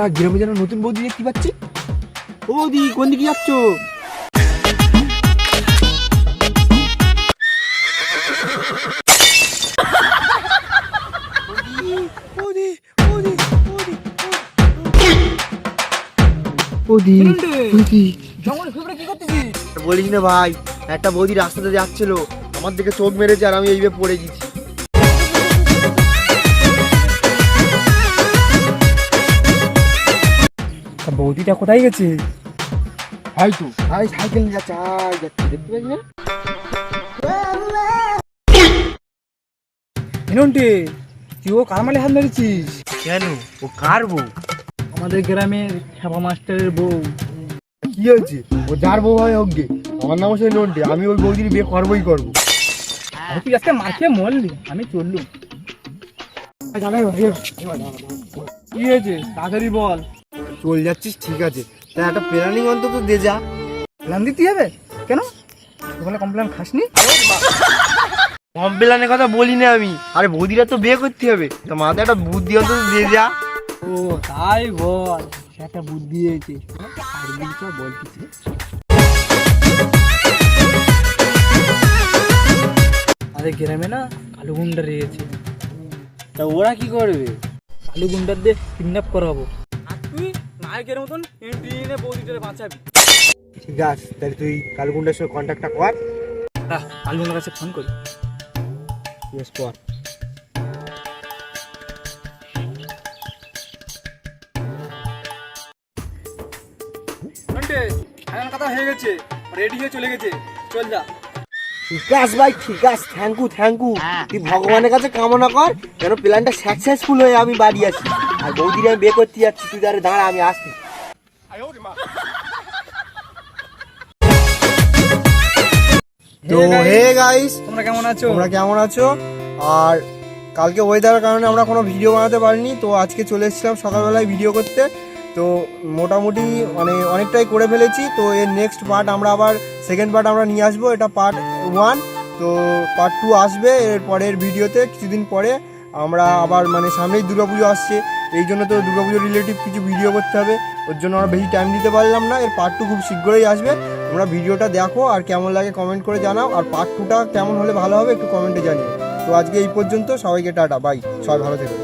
বাড়া গ্রামে যেন নতুন বৌদি দেখতে পাচ্ছি। ও বৌদি, কোন দিকে যাচ্ছ? বলিস না ভাই, একটা বৌদি রাস্তাতে যাচ্ছিল, আমার দিকে চোখ মেরেছে আর আমি এইভাবে পড়ে গেছি। বৌদিটা কোথায় গেছে? হয়তো ভাই সাইকেল নিয়ে যাচ্ছে, দেখতে পাচ্ছি না। মিনন্টে, তুই ও কার মালে হাত মেরেছিস? কেন, ও কার বউ? আমাদের গ্রামের ছাপা মাস্টারের বউ। কি হয়েছে? ও যার বউ হয় হোক গে, আমার নাম হচ্ছে নন্টে, আমি ওই বৌদির বিয়ে করবোই করবো। তুই আজকে মার খেয়ে মরলি, আমি চললুম। কি হয়েছে তাড়াতাড়ি বল। চল যাচ্ছিস ঠিক আছে, তা একটা প্ল্যানিং অন্তত দে যা। প্ল্যান দিতে হবে? কেন, ওখানে কমপ্লেন খাসনি? কমপ্লেনের কথা বলি না আমি, আরে বৌদিরা তো বিয়ে করতে হবে, তো মাথায় একটা বুদ্ধি অন্তত দে যা। ও তাই বল, একটা বুদ্ধি হয়েছে, বলতেছি। আমাদের গ্রামে না কালো গুন্ডা রয়েছে, তা ওরা কি করবে? কালো গুন্ডাদের কিডন্যাপ করাবো, আর তুই নায়কের মতন এনে বৌদিটারে বাঁচাবি। ঠিক আছে, তাহলে তুই কালগুন্ডার সঙ্গে কন্ট্যাক্টটা কর। কালো গুন্ডার কাছে ফোন করি। ইয়েস, কর। কথা হয়ে গেছে, রেডি হয়ে চলে গেছে, চল যা। ঠিক আছে ভাই, ঠিক আছে, থ্যাংক ইউ। তুই ভগবানের কাছে কামনা কর যেন প্ল্যানটা সাকসেসফুল হয়ে আমি বাড়ি আসি, আর বৌদির আমি বিয়ে করতে যাচ্ছি, তুই তারে দাঁড়া, আমি আসছি। তো হে গাইস, তোমরা কেমন আছো? তোমরা কেমন আছো? আর কালকে ওয়েদারের কারণে আমরা কোনো ভিডিও বানাতে পারিনি, তো আজকে চলে এসেছিলাম সকালবেলায় ভিডিও করতে। তো মোটামুটি মানে অনেকটাই করে ফেলেছি, তো এর নেক্সট পার্ট আমরা আবার সেকেন্ড পার্ট আমরা নিয়ে আসবো। এটা পার্ট 1, তো পার্ট 2 আসবে এর পরের ভিডিওতে কিছুদিন পরে। আমরা আবার মানে সামনেই দুর্গাপুজো আসছে, এই জন্য তো দুর্গাপুজো রিলেটিভ কিছু ভিডিও করতে হবে, ওর জন্য আমরা বেশি টাইম দিতে পারলাম না। এর পার্ট 2 খুব শীঘ্রই আসবে, তোমরা ভিডিওটা দেখো আর কেমন লাগে কমেন্ট করে জানাও, আর পার্ট 2টা কেমন হলে ভালো হবে একটু কমেন্টে জানিও। তো আজকে এই পর্যন্ত, সবাইকে টাটা, বাই, সবাই ভালো থেকো।